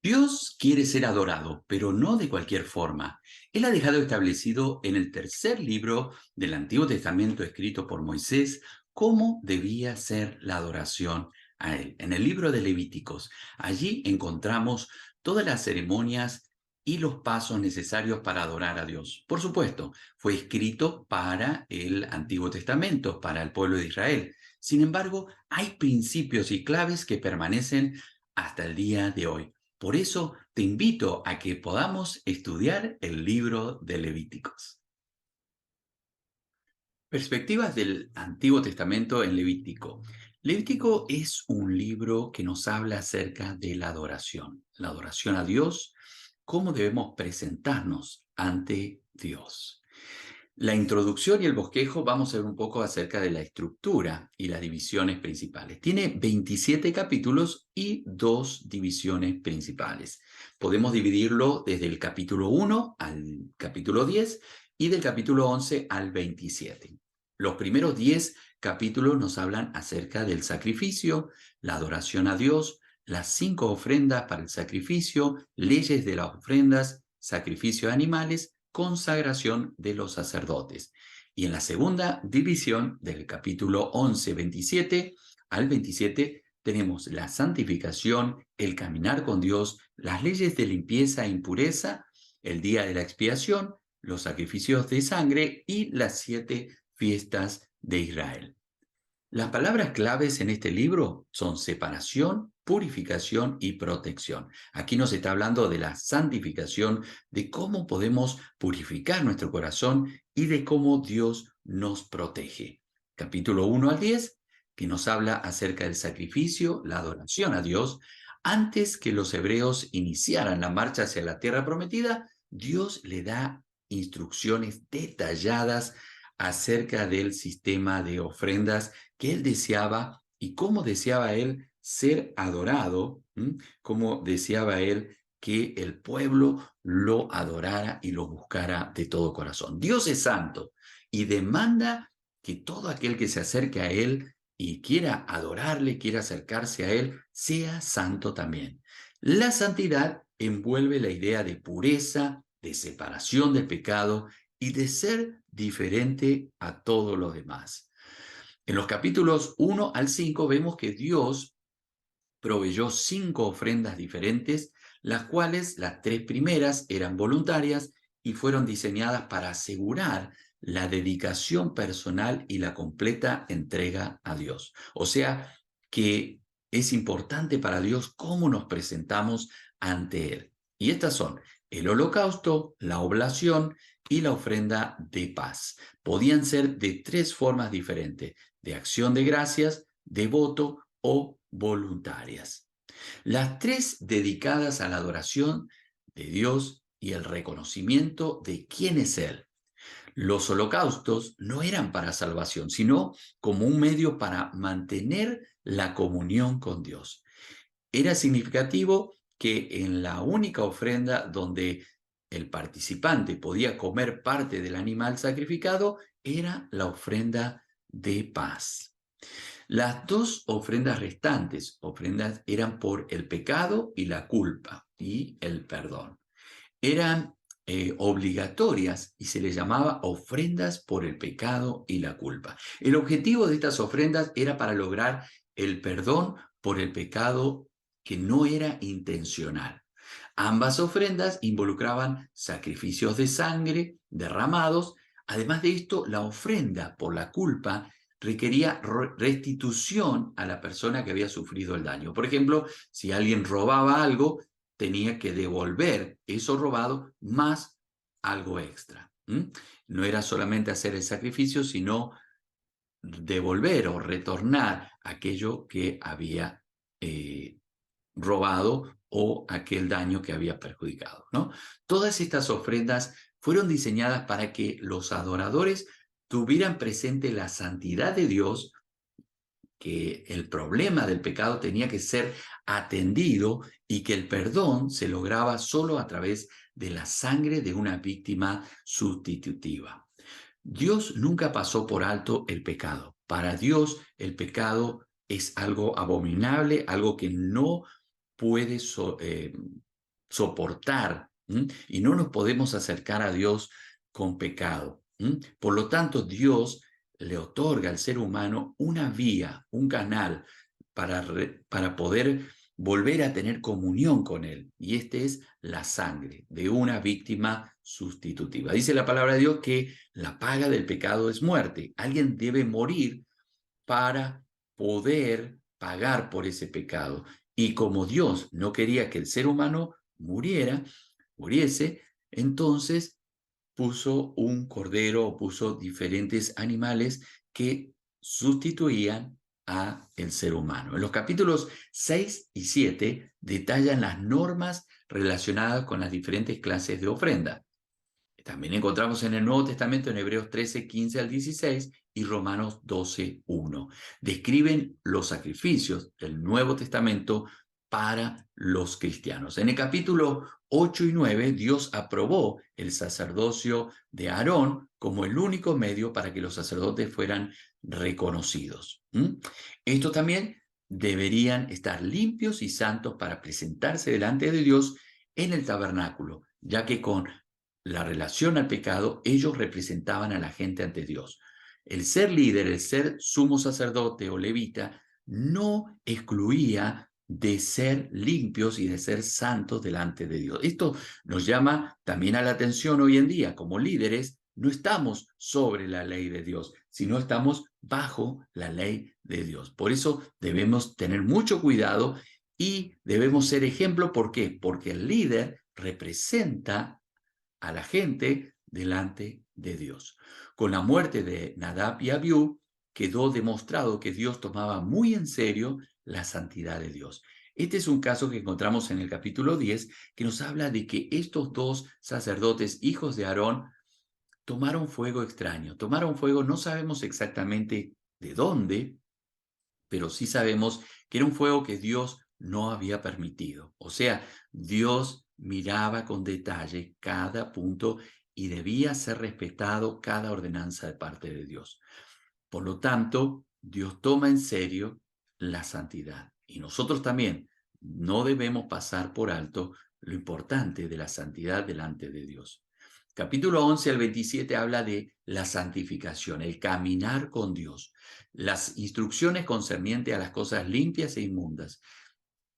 Dios quiere ser adorado, pero no de cualquier forma. Él ha dejado establecido en el tercer libro del Antiguo Testamento escrito por Moisés cómo debía ser la adoración a Él. En el libro de Levíticos, allí encontramos todas las ceremonias y los pasos necesarios para adorar a Dios. Por supuesto, fue escrito para el Antiguo Testamento, para el pueblo de Israel. Sin embargo, hay principios y claves que permanecen hasta el día de hoy. Por eso te invito a que podamos estudiar el libro de Levíticos. Perspectivas del Antiguo Testamento en Levítico. Levítico es un libro que nos habla acerca de la adoración a Dios, cómo debemos presentarnos ante Dios. La introducción y el bosquejo vamos a ver un poco acerca de la estructura y las divisiones principales. Tiene 27 capítulos y 2 divisiones principales. Podemos dividirlo desde el capítulo 1 al capítulo 10 y del capítulo 11 al 27. Los primeros 10 capítulos nos hablan acerca del sacrificio, la adoración a Dios, las 5 ofrendas para el sacrificio, leyes de las ofrendas, sacrificio de animales, consagración de los sacerdotes. Y en la segunda división, del capítulo 11, 27 al 27, tenemos la santificación, el caminar con Dios, las leyes de limpieza e impureza, el día de la expiación, los sacrificios de sangre y las 7 fiestas de Israel. Las palabras claves en este libro son separación, purificación y protección. Aquí nos está hablando de la santificación, de cómo podemos purificar nuestro corazón y de cómo Dios nos protege. Capítulo 1 al 10, que nos habla acerca del sacrificio, la adoración a Dios. Antes que los hebreos iniciaran la marcha hacia la tierra prometida, Dios le da instrucciones detalladas acerca del sistema de ofrendas que él deseaba y cómo deseaba él ser adorado, cómo deseaba él que el pueblo lo adorara y lo buscara de todo corazón. Dios es santo y demanda que todo aquel que se acerque a él y quiera adorarle, quiera acercarse a él, sea santo también. La santidad envuelve la idea de pureza, de separación del pecado y de ser diferente a todos los demás. En los capítulos 1 al 5 vemos que Dios proveyó 5 ofrendas diferentes, las cuales las 3 primeras eran voluntarias y fueron diseñadas para asegurar la dedicación personal y la completa entrega a Dios. O sea, que es importante para Dios cómo nos presentamos ante Él. Y estas son el holocausto, la oblación y la ofrenda de paz. Podían ser de 3 formas diferentes: de acción de gracias, de voto o voluntarias. Las 3 dedicadas a la adoración de Dios y el reconocimiento de quién es Él. Los holocaustos no eran para salvación, sino como un medio para mantener la comunión con Dios. Era significativo que en la única ofrenda donde el participante podía comer parte del animal sacrificado era la ofrenda de paz. Las 2 ofrendas restantes, ofrendas eran por el pecado y la culpa y el perdón. Eran obligatorias y se les llamaba ofrendas por el pecado y la culpa. El objetivo de estas ofrendas era para lograr el perdón por el pecado que no era intencional. Ambas ofrendas involucraban sacrificios de sangre derramados. Además de esto, la ofrenda por la culpa requería restitución a la persona que había sufrido el daño. Por ejemplo, si alguien robaba algo, tenía que devolver eso robado más algo extra. No era solamente hacer el sacrificio, sino devolver o retornar aquello que había robado o aquel daño que había perjudicado, ¿no? Todas estas ofrendas fueron diseñadas para que los adoradores tuvieran presente la santidad de Dios, que el problema del pecado tenía que ser atendido y que el perdón se lograba solo a través de la sangre de una víctima sustitutiva. Dios nunca pasó por alto el pecado. Para Dios el pecado es algo abominable, algo que no puede soportar, y no nos podemos acercar a Dios con pecado. Por lo tanto, Dios le otorga al ser humano una vía, un canal para poder volver a tener comunión con Él. Y este es la sangre de una víctima sustitutiva. Dice la palabra de Dios que la paga del pecado es muerte. Alguien debe morir para poder pagar por ese pecado. Y como Dios no quería que el ser humano muriese, entonces puso un cordero o puso diferentes animales que sustituían a el ser humano. En los capítulos 6 y 7 detallan las normas relacionadas con las diferentes clases de ofrenda. También encontramos en el Nuevo Testamento en Hebreos 13, 15 al 16 y Romanos 12, 1. Describen los sacrificios del Nuevo Testamento para los cristianos. En el capítulo 8 y 9, Dios aprobó el sacerdocio de Aarón como el único medio para que los sacerdotes fueran reconocidos. Estos también deberían estar limpios y santos para presentarse delante de Dios en el tabernáculo, ya que con la relación al pecado, ellos representaban a la gente ante Dios. El ser líder, el ser sumo sacerdote o levita, no excluía de ser limpios y de ser santos delante de Dios. Esto nos llama también a la atención hoy en día. Como líderes, no estamos sobre la ley de Dios, sino estamos bajo la ley de Dios. Por eso debemos tener mucho cuidado y debemos ser ejemplo. ¿Por qué? Porque el líder representa a la gente delante de Dios. Con la muerte de Nadab y Abiú, quedó demostrado que Dios tomaba muy en serio la santidad de Dios. Este es un caso que encontramos en el capítulo 10, que nos habla de que estos dos sacerdotes, hijos de Aarón, tomaron fuego extraño. Tomaron fuego, no sabemos exactamente de dónde, pero sí sabemos que era un fuego que Dios no había permitido. O sea, Dios miraba con detalle cada punto y debía ser respetado cada ordenanza de parte de Dios. Por lo tanto, Dios toma en serio la santidad. Y nosotros también no debemos pasar por alto lo importante de la santidad delante de Dios. Capítulo 11 al 27 habla de la santificación, el caminar con Dios, las instrucciones concernientes a las cosas limpias e inmundas.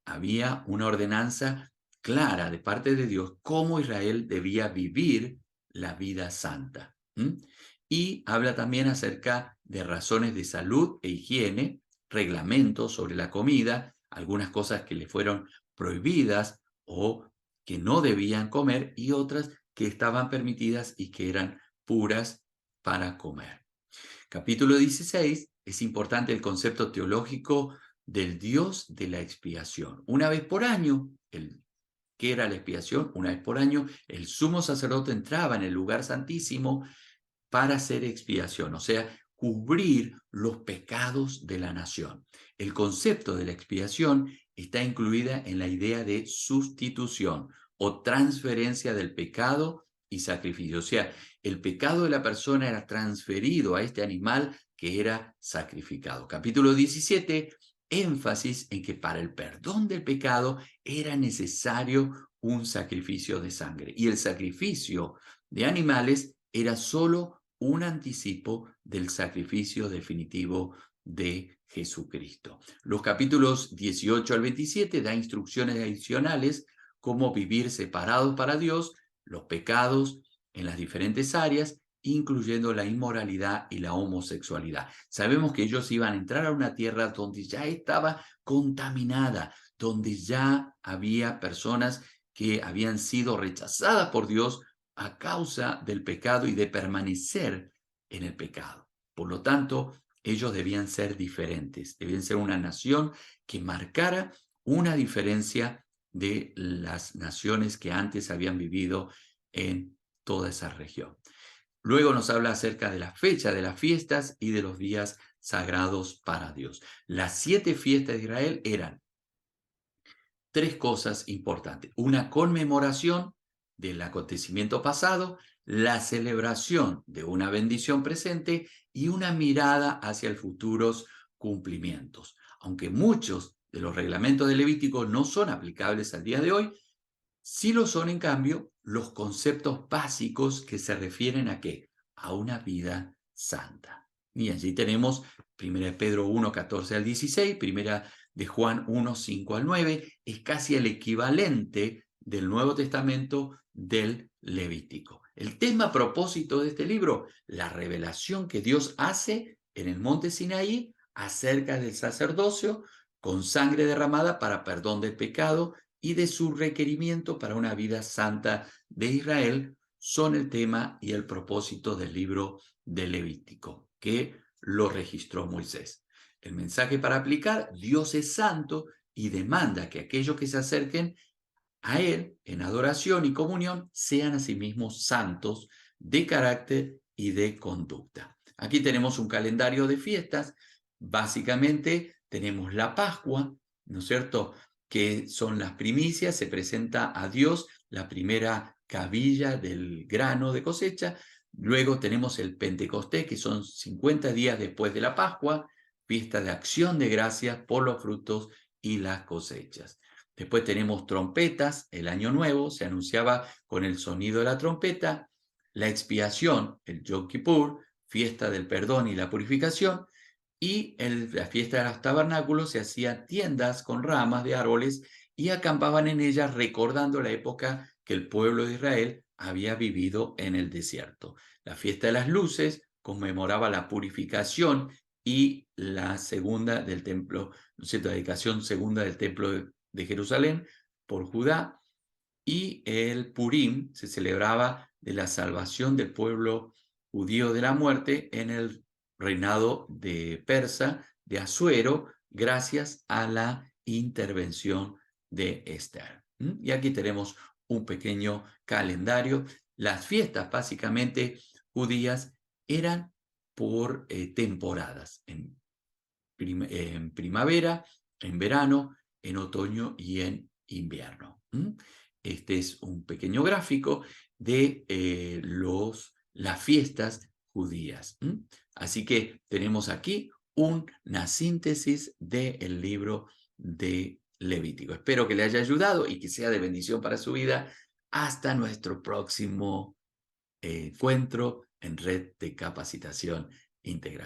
Había una ordenanza clara de parte de Dios cómo Israel debía vivir la vida santa. Y habla también acerca de razones de salud e higiene, reglamentos sobre la comida, algunas cosas que le fueron prohibidas o que no debían comer y otras que estaban permitidas y que eran puras para comer. Capítulo 16, es importante el concepto teológico del Dios de la expiación. Una vez por año, ¿qué era la expiación? Una vez por año, el sumo sacerdote entraba en el lugar santísimo para hacer expiación, o sea, cubrir los pecados de la nación. El concepto de la expiación está incluida en la idea de sustitución o transferencia del pecado y sacrificio. O sea, el pecado de la persona era transferido a este animal que era sacrificado. Capítulo 17, énfasis en que para el perdón del pecado era necesario un sacrificio de sangre. Y el sacrificio de animales era solo un anticipo del sacrificio definitivo de Jesucristo. Los capítulos 18 al 27 da instrucciones adicionales cómo vivir separados para Dios, los pecados en las diferentes áreas, incluyendo la inmoralidad y la homosexualidad. Sabemos que ellos iban a entrar a una tierra donde ya estaba contaminada, donde ya había personas que habían sido rechazadas por Dios a causa del pecado y de permanecer en el pecado. Por lo tanto, ellos debían ser diferentes, debían ser una nación que marcara una diferencia de las naciones que antes habían vivido en toda esa región. Luego nos habla acerca de la fecha de las fiestas y de los días sagrados para Dios. Las 7 fiestas de Israel eran 3 cosas importantes: una conmemoración del acontecimiento pasado, la celebración de una bendición presente y una mirada hacia el futuros cumplimientos. Aunque muchos de los reglamentos de Levítico no son aplicables al día de hoy, Sí lo son, en cambio, los conceptos básicos que se refieren a qué? A una vida santa. Y allí tenemos 1 Pedro 1, 14 al 16, 1 de Juan 1, 5 al 9, es casi el equivalente del Nuevo Testamento del Levítico. El tema a propósito de este libro, la revelación que Dios hace en el monte Sinaí acerca del sacerdocio con sangre derramada para perdón del pecado y de su requerimiento para una vida santa de Israel son el tema y el propósito del libro de Levítico, que lo registró Moisés. El mensaje para aplicar: Dios es santo y demanda que aquellos que se acerquen a Él en adoración y comunión sean a sí mismos santos de carácter y de conducta. Aquí tenemos un calendario de fiestas. Básicamente tenemos la Pascua, ¿no es cierto?, que son las primicias, se presenta a Dios la primera cabilla del grano de cosecha. Luego tenemos el Pentecostés, que son 50 días después de la Pascua, fiesta de acción de gracias por los frutos y las cosechas. Después tenemos trompetas, el Año Nuevo se anunciaba con el sonido de la trompeta. La expiación, el Yom Kippur, fiesta del perdón y la purificación. Y la fiesta de los tabernáculos se hacían tiendas con ramas de árboles y acampaban en ellas recordando la época que el pueblo de Israel había vivido en el desierto. La fiesta de las luces conmemoraba la purificación y la segunda del templo, ¿no es cierto?, la dedicación segunda del templo de Jerusalén por Judá. Y el Purim se celebraba de la salvación del pueblo judío de la muerte en el reinado de Persa, de Asuero, gracias a la intervención de Esther. Y aquí tenemos un pequeño calendario. Las fiestas básicamente judías eran por temporadas, en primavera, en verano, en otoño y en invierno. Este es un pequeño gráfico de las fiestas judías. Así que tenemos aquí una síntesis del libro de Levítico. Espero que le haya ayudado y que sea de bendición para su vida. Hasta nuestro próximo encuentro en Red de Capacitación Integral.